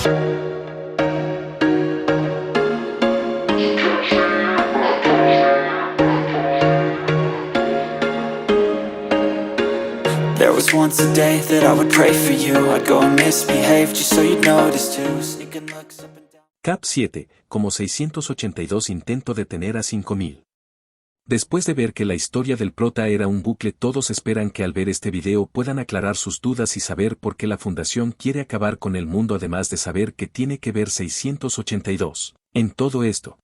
There was once a day that I would pray for you. I'd go and misbehave just so you'd notice too. Sneaking looks up and down. Cap 7, como 682 intento detener a 5000. Después de ver que la historia del prota era un bucle, todos esperan que al ver este video puedan aclarar sus dudas y saber por qué la fundación quiere acabar con el mundo, además de saber que tiene que ver 682 en todo esto.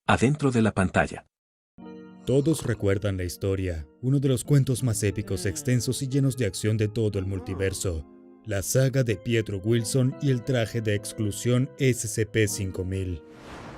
Adentro de la pantalla. Todos recuerdan la historia, uno de los cuentos más épicos, extensos y llenos de acción de todo el multiverso, la saga de Pietro Wilson y el traje de exclusión SCP-5000.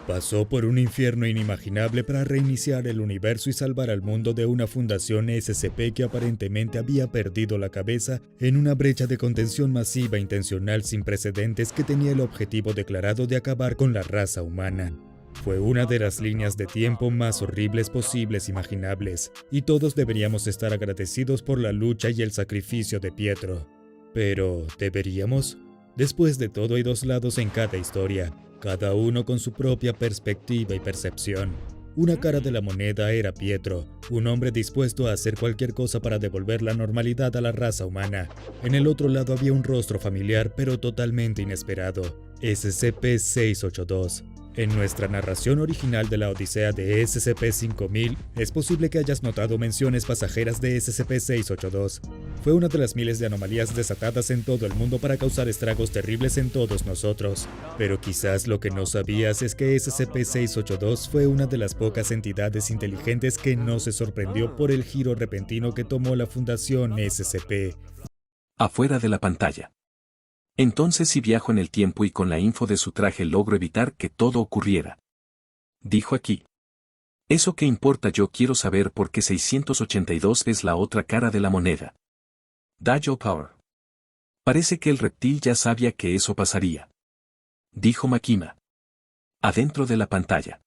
Pasó por un infierno inimaginable para reiniciar el universo y salvar al mundo de una fundación SCP que aparentemente había perdido la cabeza en una brecha de contención masiva intencional sin precedentes que tenía el objetivo declarado de acabar con la raza humana. Fue una de las líneas de tiempo más horribles posibles imaginables, y todos deberíamos estar agradecidos por la lucha y el sacrificio de Pietro. Pero, ¿deberíamos? Después de todo, hay dos lados en cada historia, cada uno con su propia perspectiva y percepción. Una cara de la moneda era Pietro, un hombre dispuesto a hacer cualquier cosa para devolver la normalidad a la raza humana. En el otro lado había un rostro familiar pero totalmente inesperado, SCP-682. En nuestra narración original de la odisea de SCP-5000, es posible que hayas notado menciones pasajeras de SCP-682. Fue una de las miles de anomalías desatadas en todo el mundo para causar estragos terribles en todos nosotros. Pero quizás lo que no sabías es que SCP-682 fue una de las pocas entidades inteligentes que no se sorprendió por el giro repentino que tomó la Fundación SCP. Afuera de la pantalla. Entonces, si viajo en el tiempo y con la info de su traje logro evitar que todo ocurriera. Dijo aquí. Eso que importa, yo quiero saber por qué 682 es la otra cara de la moneda. Da Joe Power. Parece que el reptil ya sabía que eso pasaría. Dijo Makima. Adentro de la pantalla.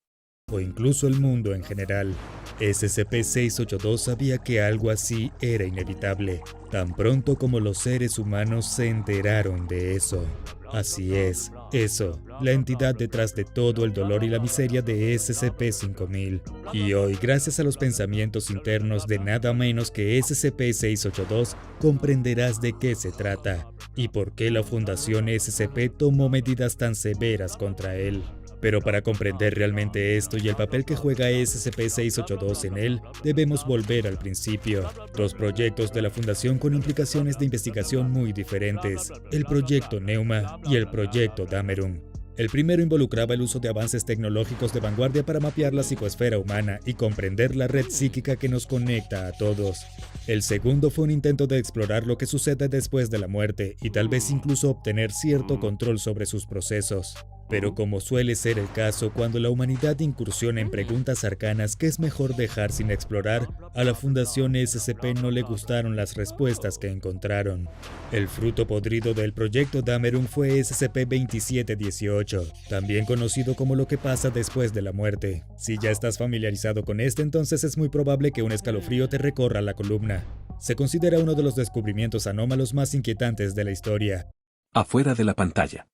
O incluso el mundo en general. SCP-682 sabía que algo así era inevitable, tan pronto como los seres humanos se enteraron de eso. Así es, eso, la entidad detrás de todo el dolor y la miseria de SCP-5000. Y hoy, gracias a los pensamientos internos de nada menos que SCP-682, comprenderás de qué se trata y por qué la Fundación SCP tomó medidas tan severas contra él. Pero para comprender realmente esto y el papel que juega SCP-682 en él, debemos volver al principio. Dos proyectos de la Fundación con implicaciones de investigación muy diferentes, el Proyecto Neuma y el Proyecto Dameron. El primero involucraba el uso de avances tecnológicos de vanguardia para mapear la psicoesfera humana y comprender la red psíquica que nos conecta a todos. El segundo fue un intento de explorar lo que sucede después de la muerte y tal vez incluso obtener cierto control sobre sus procesos. Pero como suele ser el caso cuando la humanidad incursiona en preguntas arcanas que es mejor dejar sin explorar, a la Fundación SCP no le gustaron las respuestas que encontraron. El fruto podrido del Proyecto Dameron fue SCP-2718, también conocido como lo que pasa después de la muerte. Si ya estás familiarizado con este, entonces es muy probable que un escalofrío te recorra la columna. Se considera uno de los descubrimientos anómalos más inquietantes de la historia. Afuera de la pantalla.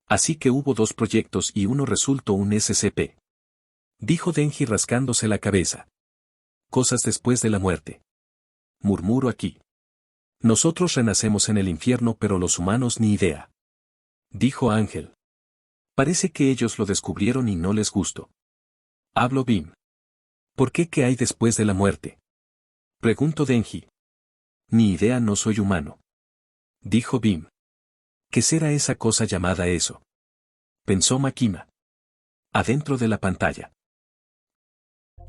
Así que hubo dos proyectos y uno resultó un SCP. Dijo Denji rascándose la cabeza. Cosas después de la muerte. Murmuro aquí. Nosotros renacemos en el infierno, pero los humanos ni idea. Dijo Ángel. Parece que ellos lo descubrieron y no les gustó. Hablo Bim. ¿Por qué? ¿Qué hay después de la muerte? Preguntó Denji. Ni idea, no soy humano. Dijo Bim. ¿Qué será esa cosa llamada eso? Pensó Makima. Adentro de la pantalla.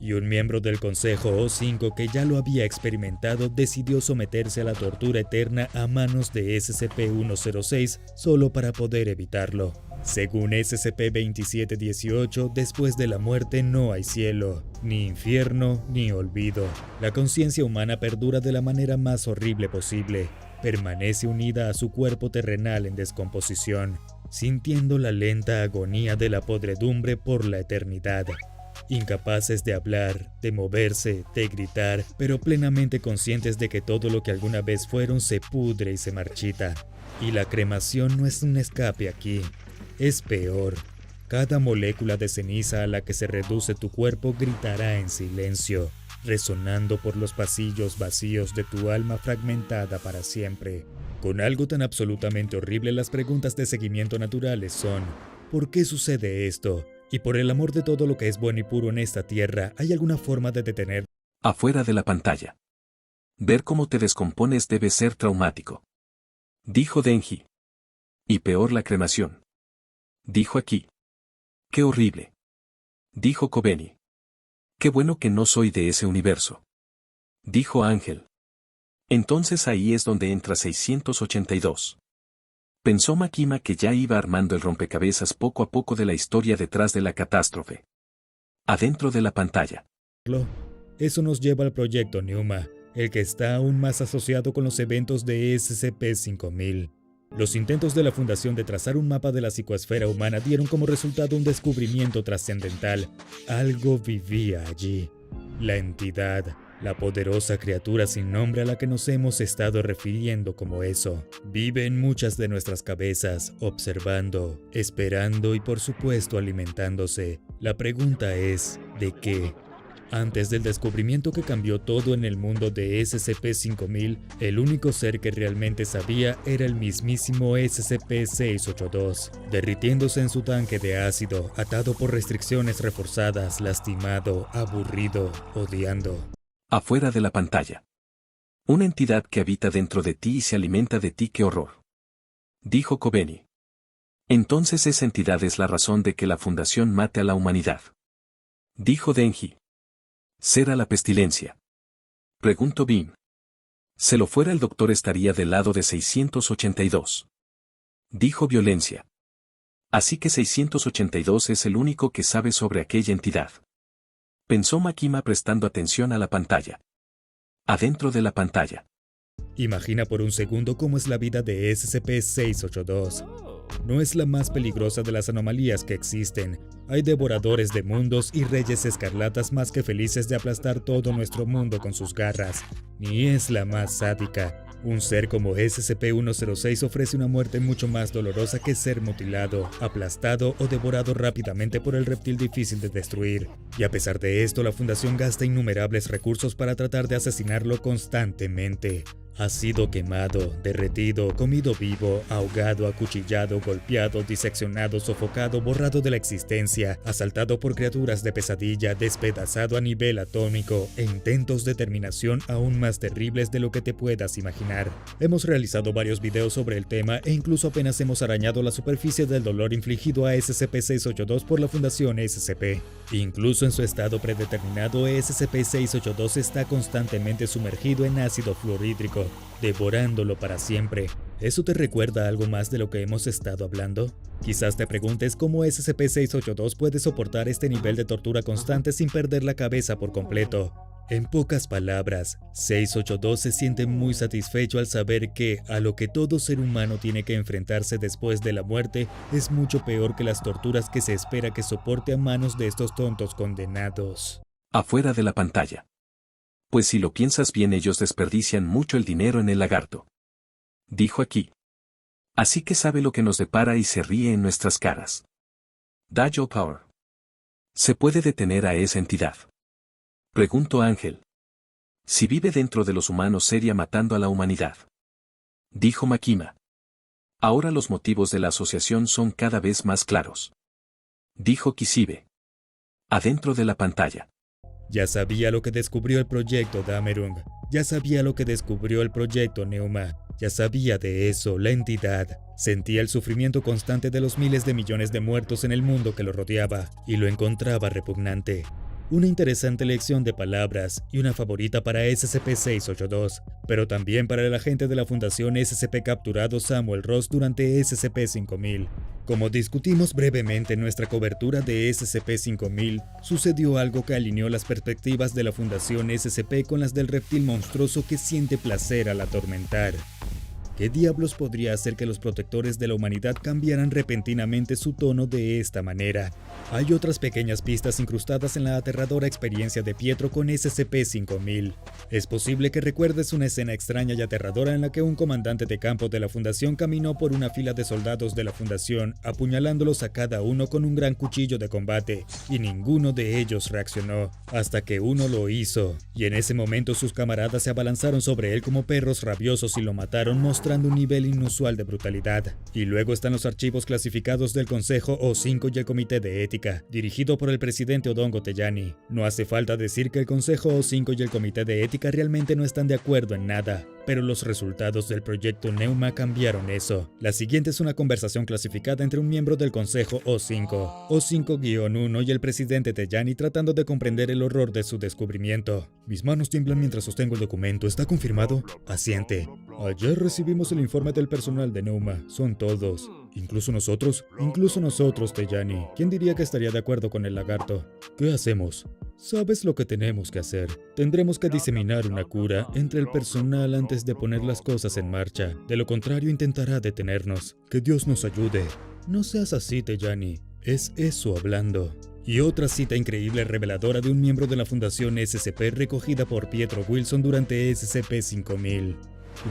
Y un miembro del Consejo O5 que ya lo había experimentado decidió someterse a la tortura eterna a manos de SCP-106 solo para poder evitarlo. Según SCP-2718, después de la muerte no hay cielo, ni infierno, ni olvido. La conciencia humana perdura de la manera más horrible posible. Permanece unida a su cuerpo terrenal en descomposición, sintiendo la lenta agonía de la podredumbre por la eternidad. Incapaces de hablar, de moverse, de gritar, pero plenamente conscientes de que todo lo que alguna vez fueron se pudre y se marchita. Y la cremación no es un escape aquí, es peor. Cada molécula de ceniza a la que se reduce tu cuerpo gritará en silencio, resonando por los pasillos vacíos de tu alma fragmentada para siempre. Con algo tan absolutamente horrible, las preguntas de seguimiento naturales son: ¿por qué sucede esto? Y por el amor de todo lo que es bueno y puro en esta tierra, ¿hay alguna forma de detener? Afuera de la pantalla. Ver cómo te descompones debe ser traumático. Dijo Denji. Y peor la cremación. Dijo Aki. Qué horrible. Dijo Kobeni. Qué bueno que no soy de ese universo. Dijo Ángel. Entonces ahí es donde entra 682. Pensó Makima, que ya iba armando el rompecabezas poco a poco de la historia detrás de la catástrofe. Adentro de la pantalla. Eso nos lleva al proyecto Neuma, el que está aún más asociado con los eventos de SCP-5000. Los intentos de la Fundación de trazar un mapa de la psicoesfera humana dieron como resultado un descubrimiento trascendental. Algo vivía allí. La entidad, la poderosa criatura sin nombre a la que nos hemos estado refiriendo como eso, vive en muchas de nuestras cabezas, observando, esperando y por supuesto alimentándose. La pregunta es, ¿de qué? Antes del descubrimiento que cambió todo en el mundo de SCP-5000, el único ser que realmente sabía era el mismísimo SCP-682, derritiéndose en su tanque de ácido, atado por restricciones reforzadas, lastimado, aburrido, odiando. Afuera de la pantalla. Una entidad que habita dentro de ti y se alimenta de ti, qué horror. Dijo Kobeni. Entonces esa entidad es la razón de que la Fundación mate a la humanidad. Dijo Denji. ¿Será la pestilencia? Preguntó Bean. Si lo fuera, el doctor estaría del lado de 682. Dijo Violencia. Así que 682 es el único que sabe sobre aquella entidad. Pensó Makima prestando atención a la pantalla. Adentro de la pantalla. Imagina por un segundo cómo es la vida de SCP-682. No es la más peligrosa de las anomalías que existen. Hay devoradores de mundos y reyes escarlatas más que felices de aplastar todo nuestro mundo con sus garras. Ni es la más sádica. Un ser como SCP-106 ofrece una muerte mucho más dolorosa que ser mutilado, aplastado o devorado rápidamente por el reptil difícil de destruir. Y a pesar de esto, la Fundación gasta innumerables recursos para tratar de asesinarlo constantemente. Ha sido quemado, derretido, comido vivo, ahogado, acuchillado, golpeado, diseccionado, sofocado, borrado de la existencia, asaltado por criaturas de pesadilla, despedazado a nivel atómico e intentos de terminación aún más terribles de lo que te puedas imaginar. Hemos realizado varios videos sobre el tema e incluso apenas hemos arañado la superficie del dolor infligido a SCP-682 por la Fundación SCP. Incluso en su estado predeterminado, SCP-682 está constantemente sumergido en ácido fluorhídrico, devorándolo para siempre. ¿Eso te recuerda algo más de lo que hemos estado hablando? Quizás te preguntes cómo SCP-682 puede soportar este nivel de tortura constante sin perder la cabeza por completo. En pocas palabras, 682 se siente muy satisfecho al saber que, a lo que todo ser humano tiene que enfrentarse después de la muerte, es mucho peor que las torturas que se espera que soporte a manos de estos tontos condenados. Afuera de la pantalla. Pues si lo piensas bien, ellos desperdician mucho el dinero en el lagarto. Dijo Aki. Así que sabe lo que nos depara y se ríe en nuestras caras. Dayo Power. ¿Se puede detener a esa entidad? Preguntó Ángel. Si vive dentro de los humanos, sería matando a la humanidad. Dijo Makima. Ahora los motivos de la asociación son cada vez más claros. Dijo Kishibe. Adentro de la pantalla. Ya sabía lo que descubrió el proyecto Damerung. Ya sabía lo que descubrió el proyecto Neuma. Ya sabía de eso, la entidad. Sentía el sufrimiento constante de los miles de millones de muertos en el mundo que lo rodeaba, y lo encontraba repugnante. Una interesante lección de palabras y una favorita para SCP-682, pero también para el agente de la Fundación SCP capturado Samuel Ross durante SCP-5000. Como discutimos brevemente en nuestra cobertura de SCP-5000, sucedió algo que alineó las perspectivas de la Fundación SCP con las del reptil monstruoso que siente placer al atormentar. ¿Qué diablos podría hacer que los protectores de la humanidad cambiaran repentinamente su tono de esta manera? Hay otras pequeñas pistas incrustadas en la aterradora experiencia de Pietro con SCP-5000. Es posible que recuerdes una escena extraña y aterradora en la que un comandante de campo de la Fundación caminó por una fila de soldados de la Fundación, apuñalándolos a cada uno con un gran cuchillo de combate, y ninguno de ellos reaccionó, hasta que uno lo hizo, y en ese momento sus camaradas se abalanzaron sobre él como perros rabiosos y lo mataron, mostrando un nivel inusual de brutalidad. Y luego están los archivos clasificados del Consejo O5 y el Comité de Ética, dirigido por el presidente Odongo Tejani. No hace falta decir que el Consejo O5 y el Comité de Ética realmente no están de acuerdo en nada, pero los resultados del proyecto Neuma cambiaron eso. La siguiente es una conversación clasificada entre un miembro del Consejo O5, O5-1 y el presidente Tejani tratando de comprender el horror de su descubrimiento. Mis manos tiemblan mientras sostengo el documento. ¿Está confirmado? Asiente. Ayer recibimos el informe del personal de Neuma. Son todos. ¿Incluso nosotros? Incluso nosotros, Tejani. ¿Quién diría que estaría de acuerdo con el lagarto? ¿Qué hacemos? ¿Sabes lo que tenemos que hacer? Tendremos que diseminar una cura entre el personal antes de poner las cosas en marcha. De lo contrario, intentará detenernos. Que Dios nos ayude. No seas así, Tejani. Es eso hablando. Y otra cita increíble reveladora de un miembro de la Fundación SCP recogida por Pietro Wilson durante SCP-5000.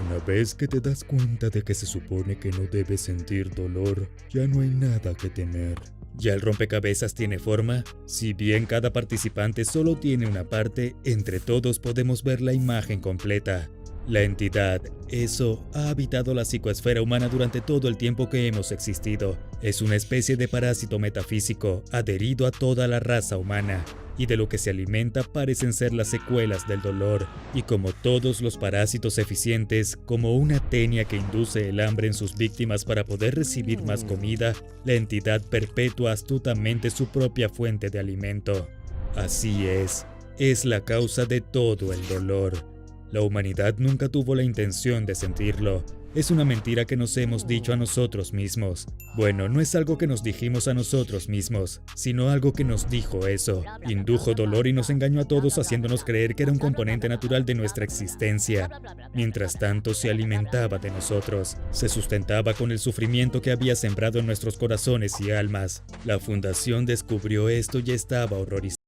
Una vez que te das cuenta de que se supone que no debes sentir dolor, ya no hay nada que temer. ¿Ya el rompecabezas tiene forma? Si bien cada participante solo tiene una parte, entre todos podemos ver la imagen completa. La entidad, eso, ha habitado la psicoesfera humana durante todo el tiempo que hemos existido. Es una especie de parásito metafísico, adherido a toda la raza humana, y de lo que se alimenta parecen ser las secuelas del dolor, y como todos los parásitos eficientes, como una tenia que induce el hambre en sus víctimas para poder recibir más comida, la entidad perpetúa astutamente su propia fuente de alimento. Así es la causa de todo el dolor. La humanidad nunca tuvo la intención de sentirlo. Es una mentira que nos hemos dicho a nosotros mismos. Bueno, no es algo que nos dijimos a nosotros mismos, sino algo que nos dijo eso. Indujo dolor y nos engañó a todos haciéndonos creer que era un componente natural de nuestra existencia. Mientras tanto, se alimentaba de nosotros. Se sustentaba con el sufrimiento que había sembrado en nuestros corazones y almas. La Fundación descubrió esto y estaba horrorizada.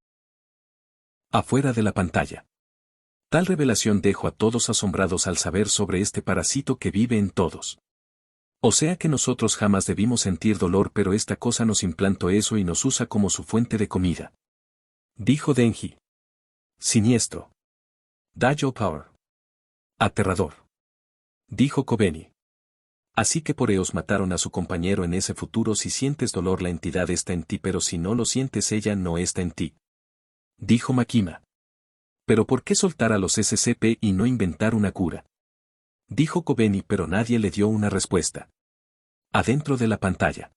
Afuera de la pantalla. Tal revelación dejó a todos asombrados al saber sobre este parásito que vive en todos. O sea que nosotros jamás debimos sentir dolor, pero esta cosa nos implantó eso y nos usa como su fuente de comida. Dijo Denji. Siniestro. Dajo Power. Aterrador. Dijo Kobeni. Así que por ellos mataron a su compañero en ese futuro. Si sientes dolor, la entidad está en ti, pero si no lo sientes, ella no está en ti. Dijo Makima. ¿Pero por qué soltar a los SCP y no inventar una cura? Dijo Kobeni, pero nadie le dio una respuesta. Adentro de la pantalla.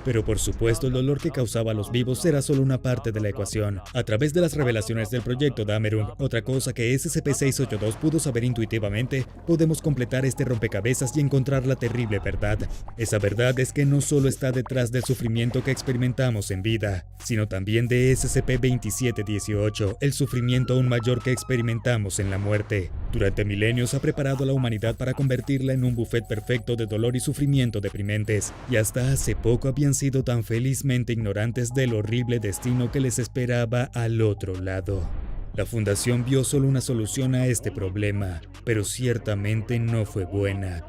Pero por supuesto el dolor que causaba a los vivos era solo una parte de la ecuación. A través de las revelaciones del proyecto Dameron, otra cosa que SCP-682 pudo saber intuitivamente, podemos completar este rompecabezas y encontrar la terrible verdad. Esa verdad es que no solo está detrás del sufrimiento que experimentamos en vida, sino también de SCP-2718, el sufrimiento aún mayor que experimentamos en la muerte. Durante milenios ha preparado a la humanidad para convertirla en un buffet perfecto de dolor y sufrimiento deprimentes, y hasta hace poco habían sido tan felizmente ignorantes del horrible destino que les esperaba al otro lado. La Fundación vio solo una solución a este problema, pero ciertamente no fue buena.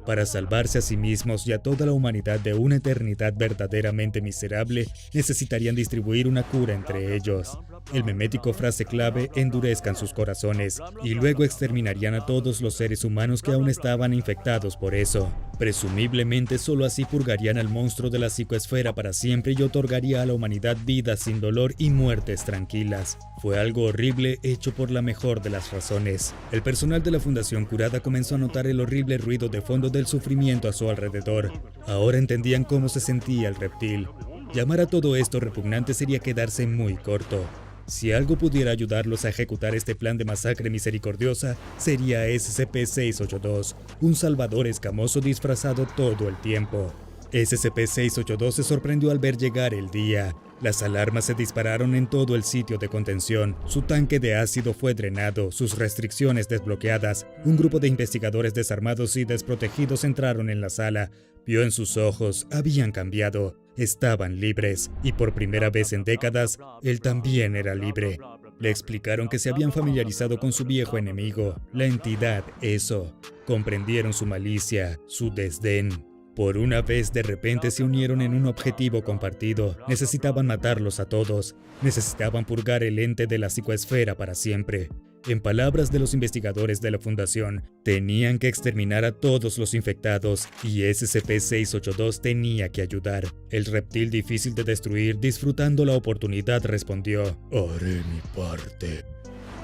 Para salvarse a sí mismos y a toda la humanidad de una eternidad verdaderamente miserable, necesitarían distribuir una cura entre ellos. El memético frase clave: endurezcan sus corazones, y luego exterminarían a todos los seres humanos que aún estaban infectados por eso. Presumiblemente solo así purgarían al monstruo de la psicoesfera para siempre y otorgaría a la humanidad vidas sin dolor y muertes tranquilas. Fue algo horrible hecho por la mejor de las razones. El personal de la Fundación Curada comenzó a notar el horrible ruido de fondo del sufrimiento a su alrededor. Ahora entendían cómo se sentía el reptil. Llamar a todo esto repugnante sería quedarse muy corto. Si algo pudiera ayudarlos a ejecutar este plan de masacre misericordiosa, sería SCP-682, un salvador escamoso disfrazado todo el tiempo. SCP-682 se sorprendió al ver llegar el día. Las alarmas se dispararon en todo el sitio de contención, su tanque de ácido fue drenado, sus restricciones desbloqueadas. Un grupo de investigadores desarmados y desprotegidos entraron en la sala. Vio en sus ojos, habían cambiado, estaban libres, y por primera vez en décadas, él también era libre. Le explicaron que se habían familiarizado con su viejo enemigo, la entidad ESO. Comprendieron su malicia, su desdén. Por una vez de repente se unieron en un objetivo compartido. Necesitaban matarlos a todos. Necesitaban purgar el ente de la psicoesfera para siempre. En palabras de los investigadores de la Fundación, tenían que exterminar a todos los infectados y SCP-682 tenía que ayudar. El reptil difícil de destruir, disfrutando la oportunidad, respondió: «Haré mi parte».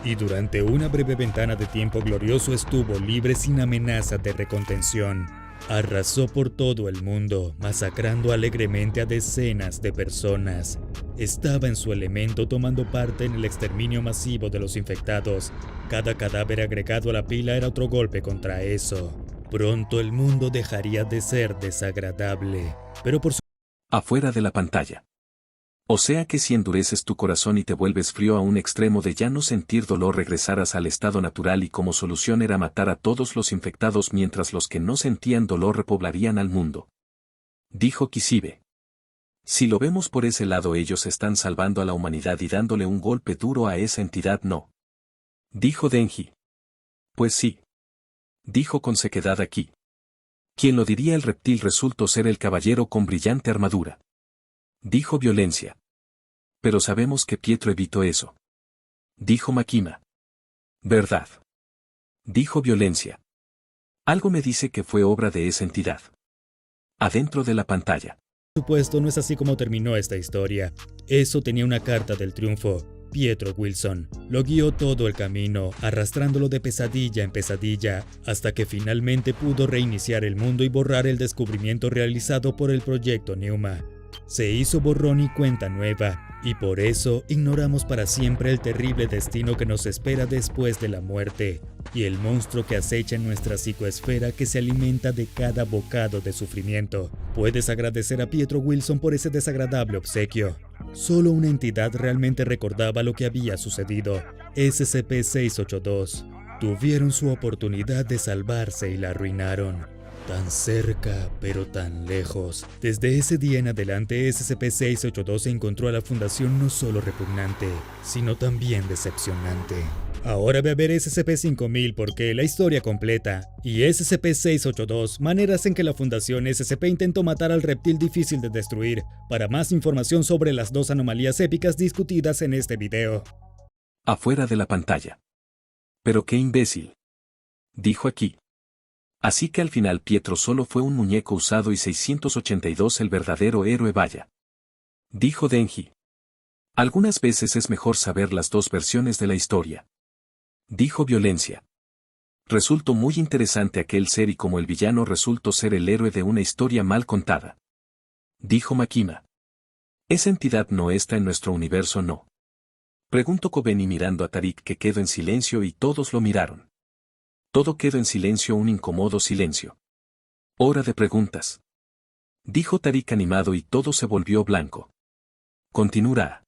Y durante una breve ventana de tiempo glorioso estuvo libre sin amenaza de recontención. Arrasó por todo el mundo, masacrando alegremente a decenas de personas. Estaba en su elemento tomando parte en el exterminio masivo de los infectados. Cada cadáver agregado a la pila era otro golpe contra eso. Pronto el mundo dejaría de ser desagradable. Pero por su... Afuera de la pantalla. O sea que si endureces tu corazón y te vuelves frío a un extremo de ya no sentir dolor, regresarás al estado natural y como solución era matar a todos los infectados mientras los que no sentían dolor repoblarían al mundo. Dijo Kishibe. Si lo vemos por ese lado, ellos están salvando a la humanidad y dándole un golpe duro a esa entidad, ¿no? Dijo Denji. Pues sí. Dijo con sequedad Aki. ¿Quién lo diría? El reptil resultó ser el caballero con brillante armadura. Dijo Violencia. Pero sabemos que Pietro evitó eso. Dijo Makima. ¿Verdad? Dijo Violencia. Algo me dice que fue obra de esa entidad. Adentro de la pantalla. Por supuesto, no es así como terminó esta historia. Eso tenía una carta del triunfo. Pietro Wilson lo guió todo el camino, arrastrándolo de pesadilla en pesadilla, hasta que finalmente pudo reiniciar el mundo y borrar el descubrimiento realizado por el proyecto Neuma. Se hizo borrón y cuenta nueva, y por eso ignoramos para siempre el terrible destino que nos espera después de la muerte, y el monstruo que acecha en nuestra psicoesfera que se alimenta de cada bocado de sufrimiento. Puedes agradecer a Pietro Wilson por ese desagradable obsequio. Solo una entidad realmente recordaba lo que había sucedido. SCP-682. Tuvieron su oportunidad de salvarse y la arruinaron. Tan cerca, pero tan lejos. Desde ese día en adelante, SCP-682 encontró a la Fundación no solo repugnante, sino también decepcionante. Ahora ve a ver SCP-5000 porque la historia completa, y SCP-682, maneras en que la Fundación SCP intentó matar al reptil difícil de destruir. Para más información sobre las dos anomalías épicas discutidas en este video. Afuera de la pantalla. Pero qué imbécil. Dijo Aki. Así que al final Pietro solo fue un muñeco usado y 682 el verdadero héroe, vaya. Dijo Denji. Algunas veces es mejor saber las dos versiones de la historia. Dijo Violencia. Resultó muy interesante aquel ser y como el villano resultó ser el héroe de una historia mal contada. Dijo Makima. Esa entidad no está en nuestro universo, ¿no? Preguntó Kobeni mirando a Tarik, que quedó en silencio y todos lo miraron. Todo quedó en silencio, un incómodo silencio. Hora de preguntas. Dijo Tarik animado y todo se volvió blanco. Continuará.